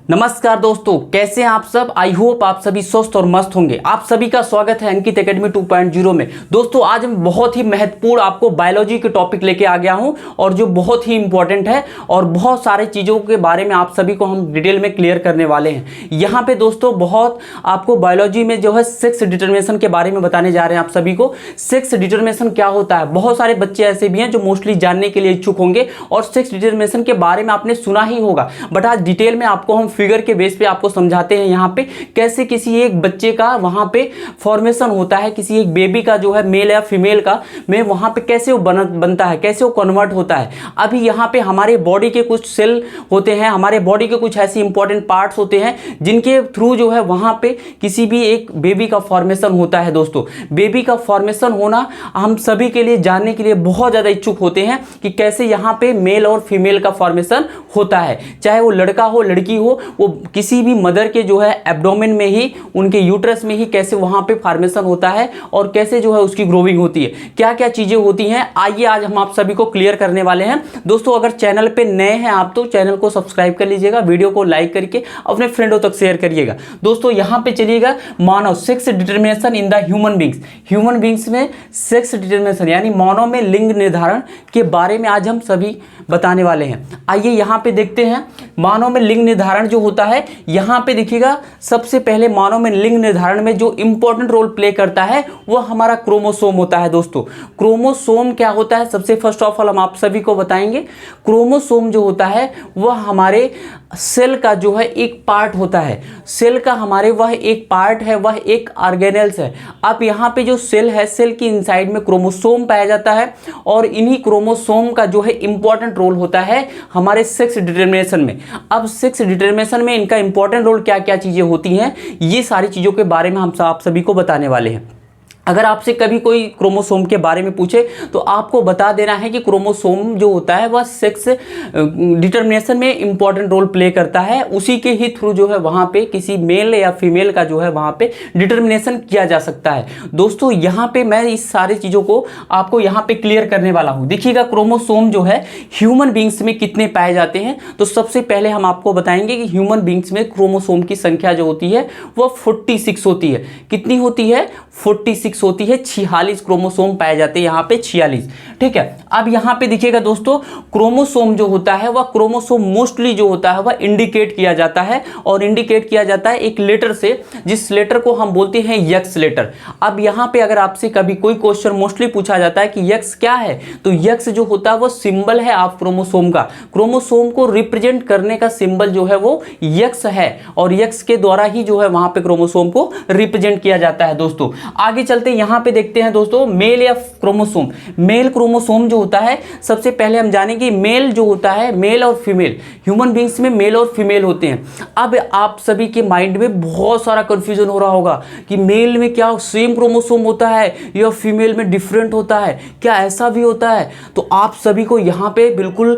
नमस्कार दोस्तों, कैसे हैं आप सब। आई होप आप सभी स्वस्थ और मस्त होंगे। आप सभी का स्वागत है अंकित एकेडमी 2.0 में। दोस्तों आज मैं बहुत ही महत्वपूर्ण आपको बायोलॉजी के टॉपिक लेके आ गया हूं और जो बहुत ही इंपॉर्टेंट है और बहुत सारे चीज़ों के बारे में आप सभी को हम डिटेल में क्लियर करने वाले हैं। यहाँ पे दोस्तों बहुत आपको बायोलॉजी में जो है सेक्स डिटर्मिनेशन के बारे में बताने जा रहे हैं आप सभी को। सेक्स डिटर्मिनेशन क्या होता है, बहुत सारे बच्चे ऐसे भी हैं जो मोस्टली जानने के लिए इच्छुक होंगे और सेक्स डिटर्मिनेशन के बारे में आपने सुना ही होगा, बट आज डिटेल में आपको हम फिगर के बेस पे आपको समझाते हैं यहाँ पे कैसे किसी एक बच्चे का वहाँ पे फॉर्मेशन होता है, किसी एक बेबी का जो है मेल या फीमेल का में वहाँ पे कैसे वो बनता है, कैसे वो कन्वर्ट होता है। अभी यहाँ पे हमारे बॉडी के कुछ सेल होते हैं, हमारे बॉडी के कुछ ऐसे इंपॉर्टेंट पार्ट्स होते हैं जिनके थ्रू जो है वहाँ पे किसी भी एक बेबी का फॉर्मेशन होता है। दोस्तों बेबी का फॉर्मेशन होना हम सभी के लिए जानने के लिए बहुत ज़्यादा इच्छुक होते हैं कि कैसे यहाँ पे मेल और फीमेल का फॉर्मेशन होता है, चाहे वो लड़का हो लड़की हो, वो किसी भी मदर के जो है एब्डोमेन में ही, उनके यूट्रस में ही कैसे वहाँ पे फॉर्मेशन होता है और कैसे जो है उसकी ग्रोविंग होती है, क्या क्या चीज़ें होती हैं। आइए आज हम आप सभी को क्लियर करने वाले हैं। दोस्तों अगर चैनल पे नए हैं आप तो चैनल को सब्सक्राइब कर लीजिएगा, वीडियो को लाइक करके अपने फ्रेंडों तक शेयर करिएगा। दोस्तों यहाँ पे चलिएगा, मानव sex determination in the human beings. Human beings में सेक्स डिटर्मिनेशन यानी मानव में लिंग निर्धारण के बारे में आज हम सभी बताने वाले हैं। आइए यहाँ पे देखते हैं मानव में लिंग निर्धारण जो होता है। यहाँ पे देखिएगा सबसे पहले मानव में लिंग निर्धारण में जो इंपॉर्टेंट रोल प्ले करता है वो हमारा क्रोमोसोम होता है। दोस्तों क्रोमोसोम क्या होता है, सबसे फर्स्ट ऑफ ऑल हम आप सभी को बताएंगे। क्रोमोसोम जो होता है वह हमारे सेल का जो है एक पार्ट होता है, सेल का हमारे वह एक पार्ट है, वह एक ऑर्गेनेल्स है। अब यहाँ पे जो सेल है, सेल की इनसाइड में क्रोमोसोम पाया जाता है और इन्हीं क्रोमोसोम का जो है इंपॉर्टेंट रोल होता है हमारे सेक्स डिटर्मिनेशन में। अब सेक्स डिटर्मिनेशन में इनका इंपॉर्टेंट रोल क्या क्या चीज़ें होती हैं, ये सारी चीज़ों के बारे में हम आप सभी को बताने वाले हैं। अगर आपसे कभी कोई क्रोमोसोम के बारे में पूछे तो आपको बता देना है कि क्रोमोसोम जो होता है वह सेक्स डिटर्मिनेशन में इंपॉर्टेंट रोल प्ले करता है, उसी के ही थ्रू जो है वहाँ पे किसी मेल या फीमेल का जो है वहाँ पे डिटर्मिनेशन किया जा सकता है। दोस्तों यहाँ पे मैं इस सारी चीज़ों को आपको यहाँ पे क्लियर करने वाला हूँ। देखिएगा क्रोमोसोम जो है ह्यूमन बींग्स में कितने पाए जाते हैं, तो सबसे पहले हम आपको बताएंगे कि ह्यूमन बींग्स में क्रोमोसोम की संख्या जो होती है वह 46 होती है। कितनी होती है? 46 होती है। 46 क्रोमोसोम पाए जाते हैं यहाँ पे, 46। ठीक है, अब यहाँ पे देखिएगा दोस्तों क्रोमोसोम जो होता है वह क्रोमोसोम मोस्टली जो होता है वह इंडिकेट किया जाता है और इंडिकेट किया जाता है एक लेटर से, जिस लेटर को हम बोलते हैं यक्स लेटर। अब यहाँ पे अगर आपसे कभी कोई क्वेश्चन मोस्टली पूछा जाता है कि यक्स क्या है, तो यक्स जो होता है वो सिंबल है आप क्रोमोसोम का, क्रोमोसोम को रिप्रेजेंट करने का सिंबल जो है वो यक्स है और यक्स के द्वारा ही जो है वहां पे क्रोमोसोम को रिप्रेजेंट किया जाता है। दोस्तों आगे चलते यहाँ पे देखते हैं दोस्तों मेल या क्रोमोसोम। मेल क्रोमोसोम जो होता है, सबसे पहले हम जानेंगे मेल जो होता है, मेल और फीमेल, ह्यूमन बींग्स में मेल और फीमेल होते हैं। अब आप सभी के माइंड में बहुत सारा कंफ्यूजन हो रहा होगा कि मेल में क्या सेम क्रोमोसोम होता है या फीमेल में डिफरेंट होता है, क्या ऐसा भी होता है? तो आप सभी को यहाँ पे बिल्कुल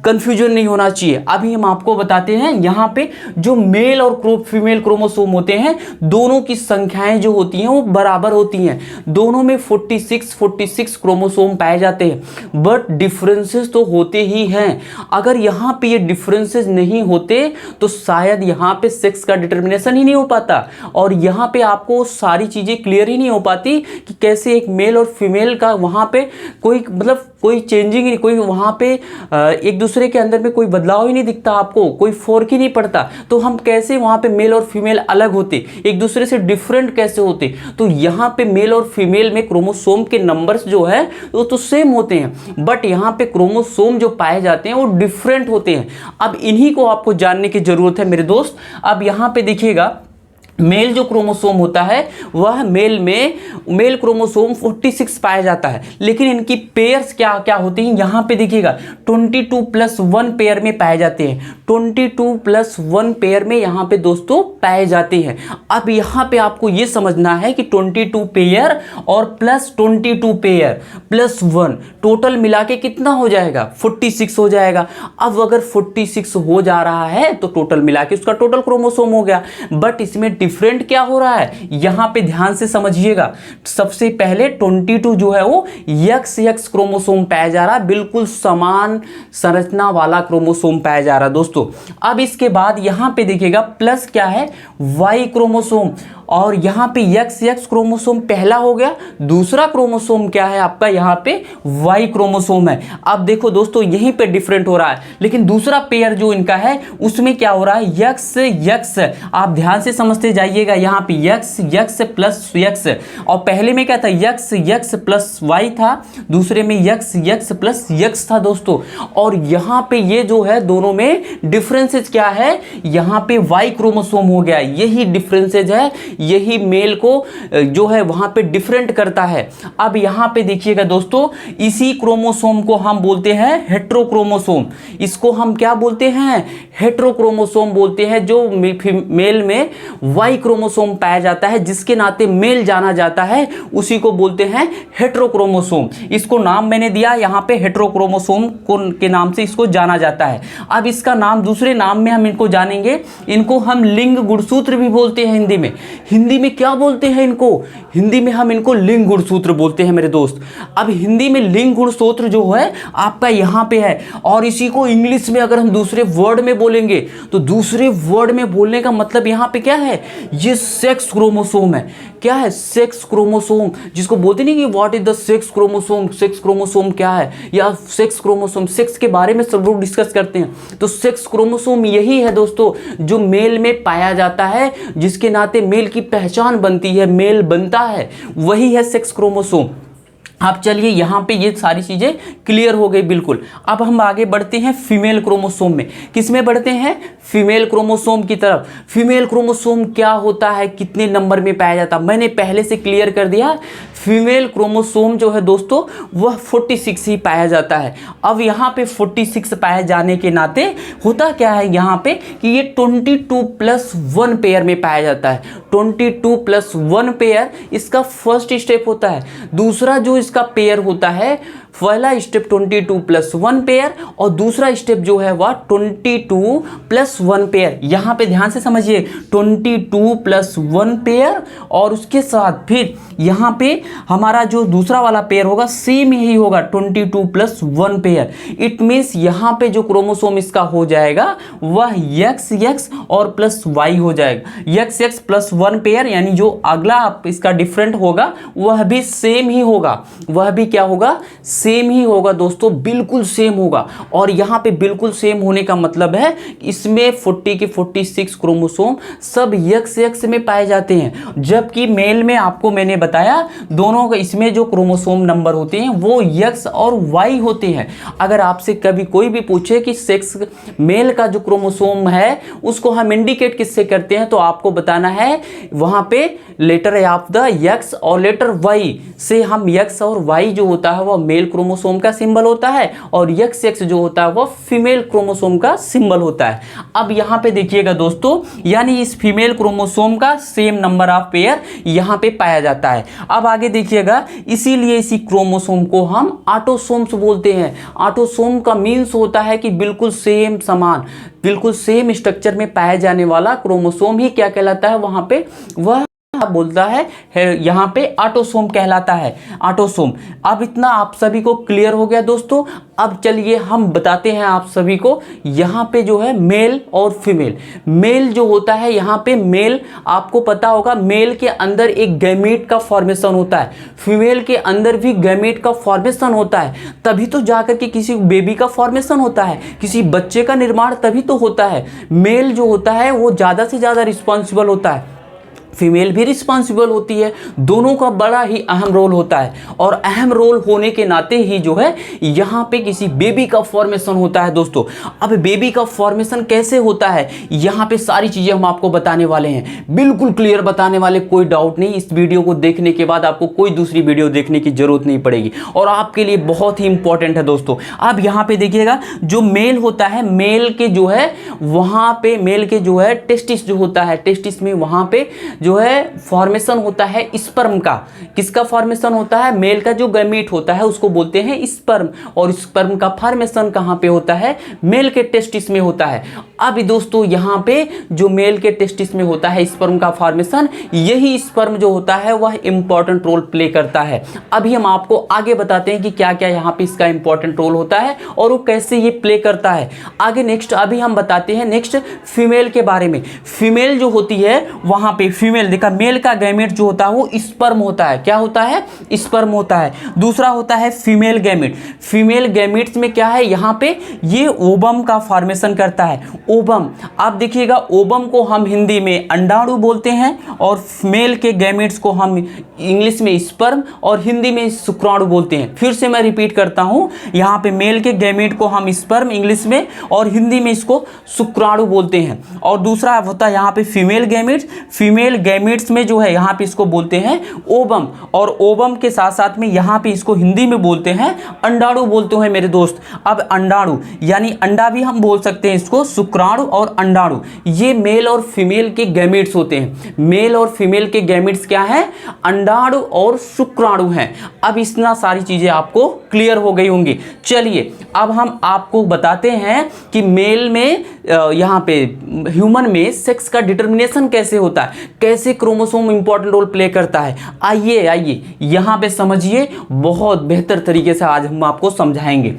कंफ्यूजन नहीं होना चाहिए। अभी हम आपको बताते हैं यहाँ पे जो मेल और फीमेल क्रोमोसोम होते हैं दोनों की संख्याएं जो होती हैं वो बराबर होती हैं। दोनों में 46 क्रोमोसोम पाए जाते हैं, बट डिफरेंसेस तो होते ही हैं। अगर यहाँ पे ये डिफरेंसेस नहीं होते तो शायद यहाँ पे सेक्स का डिटर्मिनेशन ही नहीं हो पाता और यहाँ पे आपको सारी चीज़ें क्लियर ही नहीं हो पाती कि कैसे एक मेल और फीमेल का वहाँ पे कोई मतलब कोई चेंजिंग ही, कोई वहाँ पे एक दूसरे के अंदर में कोई बदलाव ही नहीं दिखता, आपको कोई फर्क ही नहीं पड़ता। तो हम कैसे वहाँ पे मेल और फीमेल अलग होते, एक दूसरे से डिफरेंट कैसे होते? तो यहाँ पे मेल और फीमेल में क्रोमोसोम के नंबर्स जो है वो तो सेम होते हैं, बट यहाँ पे क्रोमोसोम जो पाए जाते हैं वो डिफरेंट होते हैं। अब इन्हीं को आपको जानने की जरूरत है मेरे दोस्त। अब यहाँ पे देखिएगा मेल जो क्रोमोसोम होता है वह मेल क्रोमोसोम 46 पाया जाता है, लेकिन इनकी पेयर्स क्या क्या होती हैं यहाँ पे देखिएगा 22+1 पेयर में पाए जाते हैं। 22+1 पेयर में यहाँ पे दोस्तों पाए जाते हैं। अब यहाँ पे आपको ये समझना है कि 22 पेयर और प्लस 22 पेयर प्लस 1 टोटल मिला के कितना हो जाएगा? 46 हो जाएगा। अब अगर 46 हो जा रहा है तो टोटल मिला के उसका टोटल क्रोमोसोम हो गया, बट इसमें डिफरेंट क्या हो रहा है यहां पे ध्यान से समझिएगा। सबसे पहले 22 जो है वो XX क्रोमोसोम पाया जा रहा है, बिल्कुल समान संरचना वाला क्रोमोसोम पाया जा रहा है दोस्तों। अब इसके बाद यहां पे देखिएगा प्लस क्या है Y क्रोमोसोम, और यहां पे XX क्रोमोसोम पहला हो गया, दूसरा क्रोमोसोम क्या है आपका यहां पे Y क्रोमोसोम है। अब देखो दोस्तों यहीं पे डिफरेंट हो रहा है, लेकिन दूसरा पेयर जो इनका है उसमें क्या हो रहा है XX। आप ध्यान से समझते जाइएगा, यहां पे X प्लस X, और पहले में क्या था X प्लस Y था, दूसरे में X प्लस X था दोस्तों। और यहां पे ये जो है दोनों में डिफरेंसेस क्या है, यहां पे Y क्रोमोसोम हो गया, यही डिफरेंसेज है, यही मेल को जो है वहां पे डिफरेंट करता है। अब यहां पे देखिएगा दोस्तों, इसी क्रोमोसोम को हम बोलते हैं हेट्रोक्रोमोसोम। इसको हम क्या बोलते हैं, हेट्रोक्रोमोसोम बोलते हैं। जो मेल में वाई क्रोमोसोम पाया जाता है, जिसके नाते मेल जाना जाता है, उसी को बोलते हैं हेट्रोक्रोमोसोम। इसको नाम मैंने दिया यहां पे, हेट्रोक्रोमोसोम के नाम से इसको जाना जाता है। अब इसका नाम, दूसरे नाम में हम इनको जानेंगे, इनको हम लिंग गुणसूत्र भी बोलते हैं हिंदी में। हिंदी में क्या बोलते हैं इनको, हिंदी में हम इनको लिंग गुणसूत्र बोलते हैं मेरे दोस्त। अब हिंदी में लिंग गुणसूत्र जो है आपका यहां पे है, और इसी को इंग्लिश में अगर हम दूसरे वर्ड में बोलेंगे तो दूसरे वर्ड में बोलने का मतलब यहां पे क्या है, ये सेक्स क्रोमोसोम है। क्या है, सेक्स क्रोमोसोम, जिसको बोलते नहीं कि what is the sex chromosome, sex chromosome क्या है, या सेक्स क्रोमोसोम, सेक्स के बारे में सब लोग डिस्कस करते हैं। तो सेक्स क्रोमोसोम यही है दोस्तों जो मेल में पाया जाता है, जिसके नाते मेल की पहचान बनती है, मेल बनता है, वही है सेक्स क्रोमोसोम। अब चलिए यहाँ पे ये सारी चीज़ें क्लियर हो गई बिल्कुल। अब हम आगे बढ़ते हैं फीमेल क्रोमोसोम में। किस में बढ़ते हैं, फीमेल क्रोमोसोम की तरफ। फीमेल क्रोमोसोम क्या होता है, कितने नंबर में पाया जाता है, मैंने पहले से क्लियर कर दिया। फीमेल क्रोमोसोम जो है दोस्तों वह 46 ही पाया जाता है। अब यहाँ पे 46 पाए जाने के नाते होता क्या है यहाँ पे कि ये 22+1 पेयर में पाया जाता है। 22+1 पेयर इसका फर्स्ट स्टेप होता है। दूसरा जो इसका पेयर होता है, पहला स्टेप 22+1 पेयर, और दूसरा स्टेप जो है वह 22+1 पेयर। यहां पे ध्यान से समझिए, 22+1 पेयर, और उसके साथ फिर यहां पे हमारा जो दूसरा वाला पेयर होगा सेम यही होगा 22+1 पेयर। इट मीन्स यहां पे जो क्रोमोसोम इसका हो जाएगा वह XX और प्लस Y हो जाएगा। XX+1 पेयर, यानी जो अगला इसका डिफरेंट होगा वह भी सेम ही होगा, वह भी क्या होगा, सेम ही होगा दोस्तों, बिल्कुल सेम होगा। और यहाँ पे बिल्कुल सेम होने का मतलब है इसमें 40 के 46 क्रोमोसोम सब XX में पाए जाते हैं, जबकि मेल में आपको मैंने बताया दोनों का इसमें जो क्रोमोसोम नंबर होते हैं वो X और Y होते हैं। अगर आपसे कभी कोई भी पूछे कि सेक्स मेल का जो क्रोमोसोम है उसको हम इंडिकेट किससे करते हैं, तो आपको बताना है वहां पे लेटर ऑफ द X और लेटर Y से हम X और Y जो होता है वह मेल क्रोमोसोम का सिंबल होता है, और XX जो होता है वह फीमेल क्रोमोसोम का सिंबल होता है। अब यहाँ पे देखिएगा दोस्तों, यानी इस फीमेल क्रोमोसोम का सेम नंबर ऑफ पेयर यहाँ पे पाया जाता है। अब आगे देखिएगा, इसीलिए इसी क्रोमोसोम को हम ऑटोसोम्स बोलते हैं। ऑटोसोम का मीन्स होता है कि बिल्कुल सेम समान, बिल्कुल सेम स्ट्रक्चर में पाया जाने वाला क्रोमोसोम ही क्या कहलाता है, वहां पे वह बोलता है यहां पे ऑटोसोम कहलाता है, ऑटोसोम। अब इतना आप सभी को क्लियर हो गया दोस्तों। अब चलिए हम बताते हैं आप सभी को यहां पे जो है मेल और फीमेल। मेल जो होता है यहां पे मेल, आपको पता होगा मेल के अंदर एक गैमीट का फॉर्मेशन होता है, फीमेल के अंदर भी गैमीट का फॉर्मेशन होता है, तभी तो जाकर के किसी बेबी का फॉर्मेशन होता है, किसी बच्चे का निर्माण तभी तो होता है। मेल जो होता है वो ज़्यादा से ज़्यादा रिस्पॉन्सिबल होता है, फीमेल भी रिस्पॉन्सिबल होती है, दोनों का बड़ा ही अहम रोल होता है। और अहम रोल होने के नाते ही जो है यहाँ पे किसी बेबी का फॉर्मेशन होता है दोस्तों। अब बेबी का फॉर्मेशन कैसे होता है, यहाँ पे सारी चीज़ें हम आपको बताने वाले हैं, बिल्कुल क्लियर बताने वाले, कोई डाउट नहीं। इस वीडियो को देखने के बाद आपको कोई दूसरी वीडियो देखने की जरूरत नहीं पड़ेगी, और आपके लिए बहुत ही इंपॉर्टेंट है दोस्तों। अब यहाँ पे देखिएगा, जो मेल होता है, मेल के जो है वहाँ पे मेल के जो है टेस्टिस जो होता है, टेस्टिस में वहाँ पे जो है फॉर्मेशन होता है स्पर्म का। किसका फॉर्मेशन होता है? मेल का जो गैमीट होता है उसको बोलते हैं स्पर्म, और स्पर्म का फॉर्मेशन कहाँ पे होता है? मेल के टेस्टिस में होता है। अब दोस्तों यहाँ पे जो मेल के टेस्टिस में होता है स्पर्म का फॉर्मेशन, यही स्पर्म जो होता है वह इंपॉर्टेंट रोल प्ले करता है। अभी हम आपको आगे बताते हैं कि क्या क्या यहाँ पे इसका इंपॉर्टेंट रोल होता है और वो कैसे ये प्ले करता है आगे। नेक्स्ट अभी हम बताते हैं नेक्स्ट फीमेल के बारे में। फीमेल जो होती है वहां पे फीमेल देखा, मेल का गैमेट जो होता है वो स्पर्म होता है। क्या होता है? स्पर्म होता है। दूसरा होता है फीमेल गैमेट। फीमेल गैमेट्स में क्या है? यहाँ पे ये ओवम का फॉर्मेशन करता है। ओवम, आप देखिएगा ओवम को हम हिंदी में अंडाणु बोलते हैं और मेल के गैमेट्स को हम इंग्लिश में स्पर्म और हिंदी में शुक्राणु बोलते हैं। फिर से मैं रिपीट करता हूं, यहाँ पे मेल के गैमेट को हम स्पर्म इंग्लिश में और हिंदी में इसको शुक्राणु बोलते हैं। और दूसरा होता है यहाँ पे फीमेल गैमेट्स। फीमेल गैमेट्स में जो है यहाँ पे इसको बोलते हैं ओवम, और ओवम के साथ साथ में यहाँ पे इसको हिंदी में बोलते हैं अंडाणु बोलते हैं मेरे दोस्त। अब अंडाणु यानी अंडा भी हम बोल सकते हैं इसको, शुक्राणु और अंडाणु, ये मेल और फीमेल के गैमेट्स होते हैं। मेल और फीमेल के गैमेट्स क्या है? अंडाणु और शुक्राणु हैं। अब इतना सारी चीजें आपको क्लियर हो गई होंगी। चलिए अब हम आपको बताते हैं कि मेल में यहाँ पे ह्यूमन में सेक्स का डिटर्मिनेशन कैसे होता है, कैसे क्रोमोसोम इंपॉर्टेंट रोल प्ले करता है। आइए यहाँ पे समझिए, बहुत बेहतर तरीके से आज हम आपको समझाएंगे।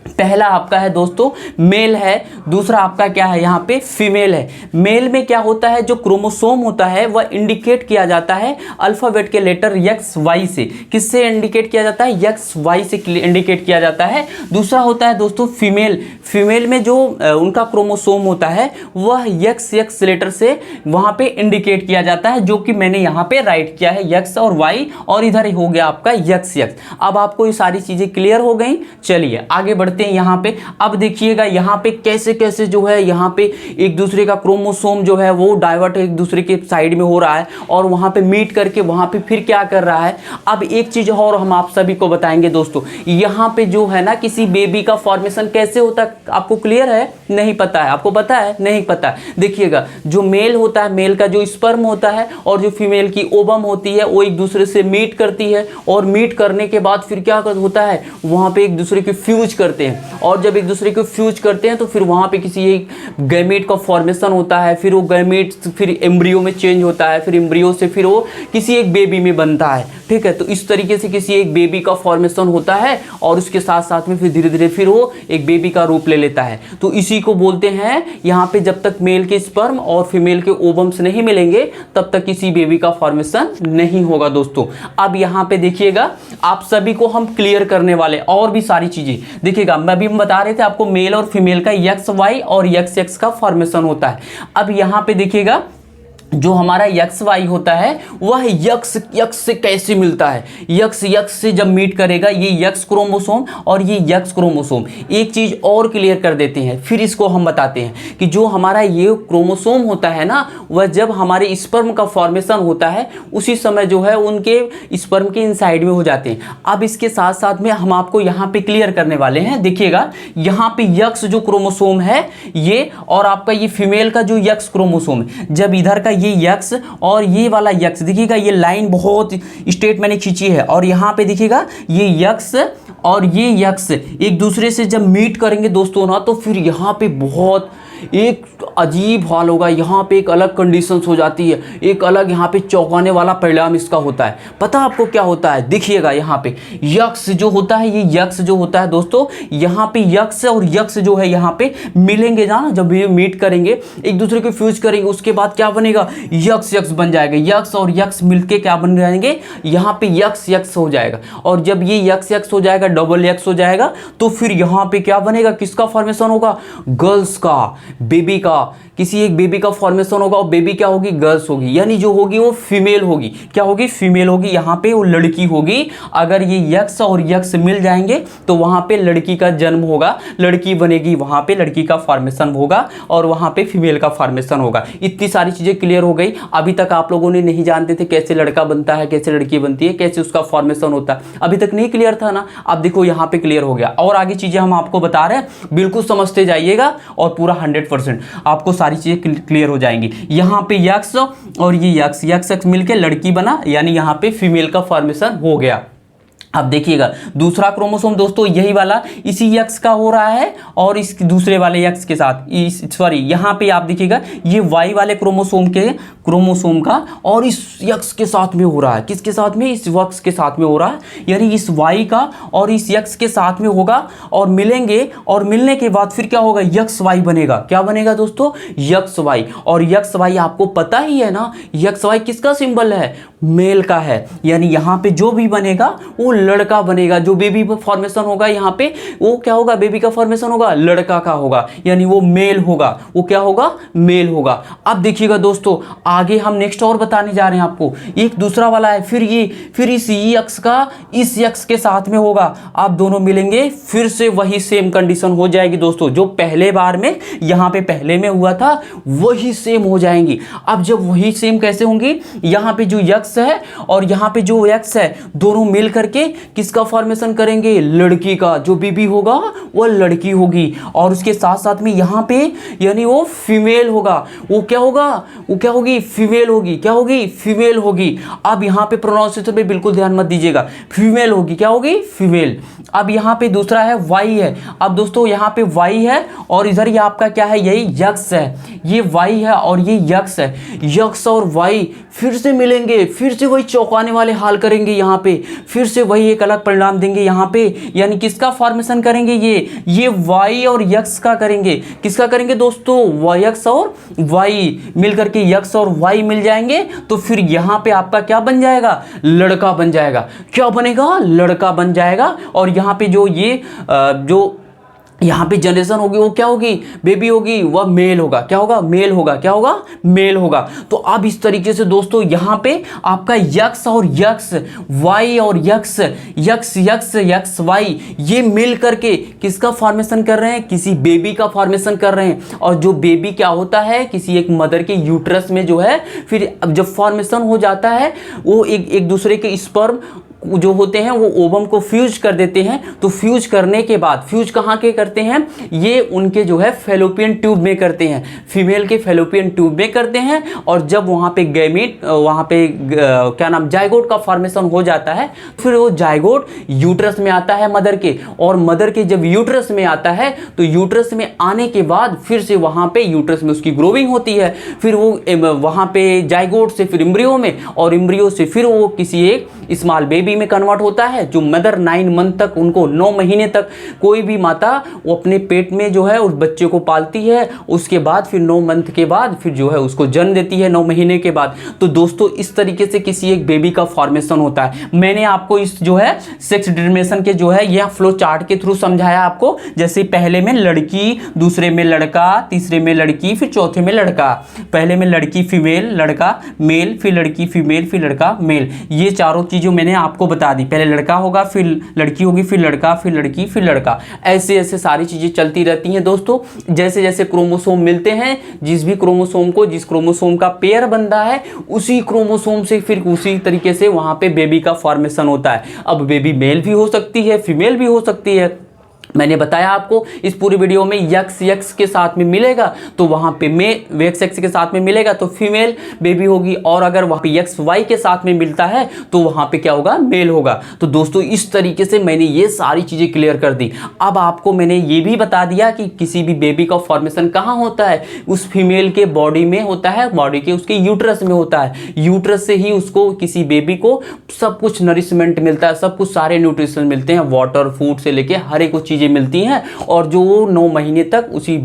पहला आपका है दोस्तों मेल है, दूसरा आपका क्या है यहाँ पे फीमेल है। मेल में क्या होता है? जो क्रोमोसोम होता है वह इंडिकेट किया जाता है अल्फाबेट के लेटर एक्स वाई से। किससे इंडिकेट किया जाता है? एक्स वाई से इंडिकेट किया जाता है। दूसरा होता है दोस्तों फीमेल। फीमेल में जो उनका क्रोमोसोम होता है वह एक्स लेटर से वहाँ पे इंडिकेट किया जाता है, जो कि मैंने यहाँ पे राइट किया है एक्स और वाई, और इधर हो गया आपका एक्स। अब आपको ये सारी चीजें क्लियर हो गई। चलिए आगे बढ़ते हैं यहाँ पे। अब देखिएगा यहाँ पे कैसे कैसे जो है यहाँ पे एक दूसरे का क्रोमोसोम जो है वो डाइवर्ट एक दूसरे के साइड में हो रहा है और वहाँ पे मीट करके वहाँ पे फिर क्या कर रहा है। अब एक चीज और हम आप सभी को बताएंगे दोस्तों, यहाँ पे जो है ना किसी बेबी का फॉर्मेशन कैसे होता है, आपको क्लियर है? नहीं पता है? आपको पता है? नहीं पता है। देखिएगा जो मेल होता है, मेल का जो स्पर्म होता है और जो फीमेल की ओवम होती है वो एक दूसरे से मीट करती है, और मीट करने के बाद फिर क्या होता है, वहाँ पे एक दूसरे के फ्यूज करते हैं, और जब एक दूसरे को फ्यूज करते हैं तो फिर वहाँ पे किसी एक गैमेट का फॉर्मेशन होता है। फिर वो गैमेट फिर एम्ब्रियो में चेंज होता है, फिर एम्ब्रियो से फिर वो किसी एक बेबी में बनता है। ठीक है, तो इस तरीके से किसी एक बेबी का फॉर्मेशन होता है और उसके साथ साथ में फिर धीरे धीरे फिर वो एक बेबी का रूप ले लेता है। तो इसी को बोलते हैं यहाँ पे, जब तक मेल के स्पर्म और फीमेल के ओवम्स नहीं मिलेंगे तब तक किसी बेबी का फॉर्मेशन नहीं होगा दोस्तों। अब यहाँ पे देखिएगा आप सभी को हम क्लियर करने वाले और भी सारी चीजें। देखिएगा मैं भी बता रहे थे आपको मेल और फीमेल का एक्स वाई और एक्स एक्स का फॉर्मेशन होता है। अब यहाँ पे देखिएगा जो हमारा यक्स वाई होता है वह यक्स यक्स से कैसे मिलता है। यक्स यक्स से जब मीट करेगा ये यक्स क्रोमोसोम और ये यक्स क्रोमोसोम। एक चीज और क्लियर कर देते हैं, फिर इसको हम बताते हैं कि जो हमारा ये क्रोमोसोम होता है ना, वह जब हमारे स्पर्म का फॉर्मेशन होता है उसी समय जो है उनके स्पर्म के इनसाइड में हो जाते हैं। अब इसके साथ साथ में हम आपको यहाँ पे क्लियर करने वाले हैं। देखिएगा यहाँ पे यक्स जो क्रोमोसोम है ये, और आपका ये फीमेल का जो यक्स क्रोमोसोम है, जब इधर का ये यक्स और ये वाला यक्स, देखिएगा ये लाइन बहुत स्ट्रेट मैंने खींची है, और यहाँ पे देखिएगा ये यक्स और ये यक्स एक दूसरे से जब मीट करेंगे दोस्तों ना, तो फिर यहाँ पे बहुत एक अजीब हाल होगा। यहाँ पे एक अलग कंडीशंस हो जाती है, एक अलग यहाँ पे चौंकाने वाला परिणाम इसका होता है। पता आपको क्या होता है? देखिएगा यहाँ पे यक्स जो होता है, ये यक्स जो होता है दोस्तों, यहाँ पे यक्स और यक्स जो है यहाँ पे मिलेंगे ना, जब ये मीट करेंगे एक दूसरे को फ्यूज करेंगे, उसके बाद क्या बनेगा, यक्स यक्स बन जाएगा। यक्स और यक्स मिलके क्या बन जाएंगे, यहाँ पे यक्स यक्स हो जाएगा। और जब ये यक्स यक्स हो जाएगा, डबल यक्स हो जाएगा, तो फिर यहाँ पे क्या बनेगा, किसका फॉर्मेशन होगा, गर्ल्स का, बेबी का, किसी एक बेबी का फॉर्मेशन होगा। और बेबी क्या होगी, गर्ल्स होगी, यानी जो होगी वो फीमेल होगी। क्या होगी, फीमेल होगी। यहाँ पे वो लड़की होगी। अगर ये यक्स और यक्स मिल जाएंगे तो वहां पे लड़की का जन्म होगा, लड़की बनेगी, वहां पे लड़की का फॉर्मेशन होगा और वहां पे फीमेल का फॉर्मेशन होगा। इतनी सारी चीजें क्लियर हो गई। अभी तक आप लोगों ने नहीं जानते थे कैसे लड़का बनता है, कैसे लड़की बनती है, कैसे उसका फॉर्मेशन होता है, अभी तक नहीं क्लियर था ना। अब देखो यहाँ पे क्लियर हो गया, और आगे चीजें हम आपको बता रहे हैं, बिल्कुल समझते जाइएगा और पूरा 100% आपको सारी चीज़ें क्लियर हो जाएंगी। यहाँ पे यक्स और ये यक्स यक्स यक्स मिलके लड़की बना, यानी यहाँ पे फीमेल का फॉर्मेशन हो गया। अब देखिएगा दूसरा क्रोमोसोम दोस्तों यही वाला इसी यक्स का हो रहा है और इस दूसरे वाले यक्स के साथ, सॉरी यहाँ पे आप देखिएगा ये वाई वाले क्रोमोसोम का और इस यक्स के साथ में हो रहा है। किसके साथ में? इस यक्स के साथ में हो रहा है, यानी इस वाई का और इस यक्स के साथ में होगा और मिलेंगे और मिलने के बाद फिर क्या होगा? यक्स वाई बनेगा। क्या बनेगा दोस्तों? X Y. और यक्स वाई आपको पता ही है ना, यक्स वाई किसका सिंबल है? मेल का है। यानी यहाँ पे जो भी बनेगा वो लड़का बनेगा। जो बेबी फॉर्मेशन होगा यहाँ पे वो क्या होगा? बेबी का फॉर्मेशन होगा लड़का का होगा, यानी वो मेल होगा। वो क्या होगा? मेल होगा। अब देखिएगा दोस्तों आगे हम नेक्स्ट और बताने जा रहे हैं आपको। एक दूसरा वाला है, फिर इस यक्स का इस यक्स के साथ में होगा। आप दोनों मिलेंगे, फिर से वही सेम कंडीशन हो जाएगी दोस्तों। जो पहले बार में यहाँ पे पहले में हुआ था वही सेम हो जाएंगी। अब जब वही सेम कैसे होंगी? यहाँ पे जो यक्स है और यहाँ पे जो एक्स है दोनों मिल करके किसका फॉर्मेशन करेंगे? लड़की का। जो बेबी होगा वो लड़की होगी और उसके साथ साथ में यहाँ पे यानी वो फीमेल होगा। वो क्या होगा? वो क्या होगी? फीमेल होगी। क्या होगी? फीमेल होगी। अब यहाँ पे प्रोनाउंसिएशन पे बिल्कुल ध्यान मत दीजिएगा, फीमेल होगी। क्या होगी? फीमेल। अब यहाँ पे दूसरा है वाई है। अब दोस्तों यहाँ पे वाई है और इधर ये आपका क्या है? यही यक्स है। ये वाई है और ये यक्स है। यक्स और वाई फिर से मिलेंगे, फिर से वही चौंकाने वाले हाल करेंगे। यहाँ पे फिर से वही एक अलग परिणाम देंगे यहाँ पे, यानी किसका फॉर्मेशन करेंगे? ये वाई और यक्स का करेंगे। किसका करेंगे दोस्तों? यक्स और वाई मिल करके यक्स और वाई मिल जाएंगे तो फिर यहाँ पे आपका क्या बन जाएगा? लड़का बन जाएगा। क्या बनेगा? लड़का बन जाएगा। और यहाँ पे जो ये जो यहाँ पे जनरेशन होगी वो क्या होगी? बेबी होगी, वह मेल होगा। क्या होगा? मेल होगा। क्या होगा? मेल होगा। तो अब इस तरीके से दोस्तों यहाँ पे आपका यक्स और यक्स, वाई और X, X X X Y, ये मिल करके किसका फॉर्मेशन कर रहे हैं? किसी बेबी का फॉर्मेशन कर रहे हैं। और जो बेबी क्या होता है? किसी एक मदर के यूट्रस में जो है, फिर अब जब फॉर्मेशन हो जाता है वो एक दूसरे के स्पर्म जो होते हैं वो ओवम को फ्यूज कर देते हैं। तो फ्यूज करने के बाद, फ्यूज कहाँ के करते हैं? ये उनके जो है फेलोपियन ट्यूब में करते हैं, फीमेल के फेलोपियन ट्यूब में करते हैं। और जब वहाँ पे गैमीट, वहाँ पे क्या नाम, जाइगोट का फॉर्मेशन हो जाता है, फिर वो जाइगोट यूट्रस में आता है मदर के। और मदर के जब यूट्रस में आता है तो यूट्रस में आने के बाद फिर से वहाँ पे यूट्रस में उसकी ग्रोविंग होती है। फिर वो वहाँ पे जाइगोट से फिर इम्ब्रियो में, और इम्ब्रियो से फिर वो किसी एक स्मॉल बेबी में कन्वर्ट होता है। जो मदर 9 मंथ तक, उनको 9 महीने तक कोई भी माता वो अपने पेट में जो है उस बच्चे को पालती है। उसके बाद फिर 9 मंथ के बाद फिर जो है उसको जन्म देती है 9 महीने के बाद। तो दोस्तों इस तरीके से किसी एक बेबी का फॉर्मेशन होता है। मैंने आपको इस जो है सेक्स डिटरमिनेशन के जो है यह फ्लो चार्ट के थ्रू समझाया आपको। जैसे पहले में लड़की, दूसरे में लड़का, तीसरे में लड़की, फिर चौथे में लड़का। पहले में लड़की फीमेल, लड़का मेल, फिर लड़की फीमेल, फिर लड़का मेल। ये चारों चीज़ों मैंने आपको बता दी। पहले लड़का होगा, फिर लड़की होगी, फिर लड़का, फिर लड़की, फिर लड़का। ऐसे ऐसे सारी चीज़ें चलती रहती हैं दोस्तों। जैसे जैसे क्रोमोसोम मिलते हैं, जिस भी क्रोमोसोम को, जिस क्रोमोसोम का पेयर बनता है उसी क्रोमोसोम से फिर उसी तरीके से वहाँ पे बेबी का फॉर्मेशन होता है। अब बेबी मेल भी हो सकती है, फीमेल भी हो सकती है। मैंने बताया आपको इस पूरी वीडियो में यक्स यक्स के साथ में मिलेगा तो वहाँ पे एक्स एक्स के साथ में मिलेगा तो फीमेल बेबी होगी, और अगर वहाँ पे यक्स वाई के साथ में मिलता है तो वहाँ पे क्या होगा? मेल होगा। तो दोस्तों इस तरीके से मैंने ये सारी चीज़ें क्लियर कर दी। अब आपको मैंने ये भी बता दिया कि किसी भी बेबी का फॉर्मेशन कहाँ होता है? उस फीमेल के बॉडी में होता है, बॉडी के उसके यूट्रस में होता है। यूट्रस से ही उसको, किसी बेबी को सब कुछ नरिशमेंट मिलता है, सब कुछ सारे न्यूट्रिशन मिलते हैं, वाटर, फूड से लेके हर एक चीज़ें मिलती हैं। और जो 9 महीने तक उसी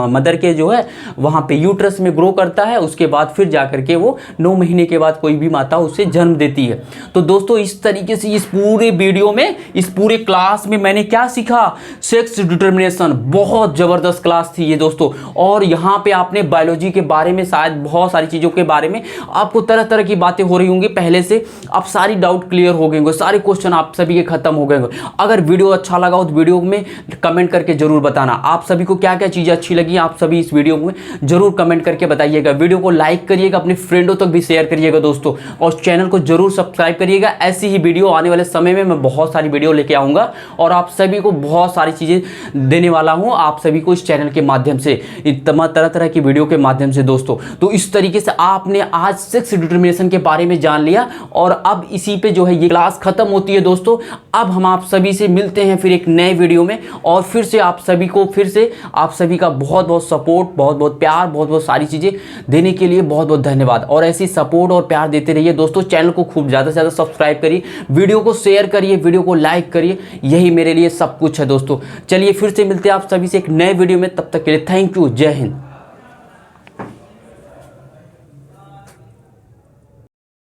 मदर के जो है वहाँ पे यूट्रस में ग्रो करता है। उसके बाद फिर जाकर के वो 9 महीने के बाद कोई भी माता उसे जन्म देती है। तो दोस्तों इस तरीके से इस पूरे वीडियो में, इस पूरे क्लास में मैंने क्या सीखा? Sex determination. बहुत ज़बरदस्त क्लास थी ये दोस्तों। और यहाँ पे आपने बायोलॉजी के बारे में, शायद बहुत सारी चीज़ों के बारे में आपको तरह तरह की बातें हो रही होंगी पहले से। आप सारी डाउट क्लियर हो गए होंगे, सारे क्वेश्चन आप सभी के खत्म हो गए होंगे। अगर वीडियो अच्छा लगा तो वीडियो में में कमेंट करके जरूर बताना आप सभी को क्या क्या चीज़ें अच्छी लगी आप सभी इस वीडियो में जरूर कमेंट करके बताइएगा। वीडियो को लाइक करिएगा, अपने फ्रेंडों तक भी शेयर करिएगा दोस्तों, और चैनल को जरूर सब्सक्राइब करिएगा। ऐसी ही वीडियो आने वाले समय में मैं बहुत सारी वीडियो लेके आऊँगा और आप सभी को बहुत सारी चीज़ें देने वाला हूँ आप सभी को इस चैनल के माध्यम से, तरह तरह की वीडियो के माध्यम से दोस्तों। तो इस तरीके से आपने आज सेक्स डिटर्मिनेशन के बारे में जान लिया और अब इसी पे जो है ये क्लास खत्म होती है दोस्तों। अब हम आप सभी से मिलते हैं फिर एक नए वीडियो में, और फिर से आप सभी का बहुत बहुत सपोर्ट, बहुत बहुत प्यार, बहुत बहुत सारी चीज़ें देने के लिए बहुत बहुत धन्यवाद। और ऐसी सपोर्ट और प्यार देते रहिए दोस्तों। चैनल को खूब ज़्यादा से ज़्यादा सब्सक्राइब करिए, वीडियो को शेयर करिए, वीडियो को लाइक करिए, यही मेरे लिए सब कुछ है दोस्तों। चलिए फिर से मिलते हैं आप सभी से एक नए वीडियो में, तब तक के लिए थैंक यू, जय हिंद।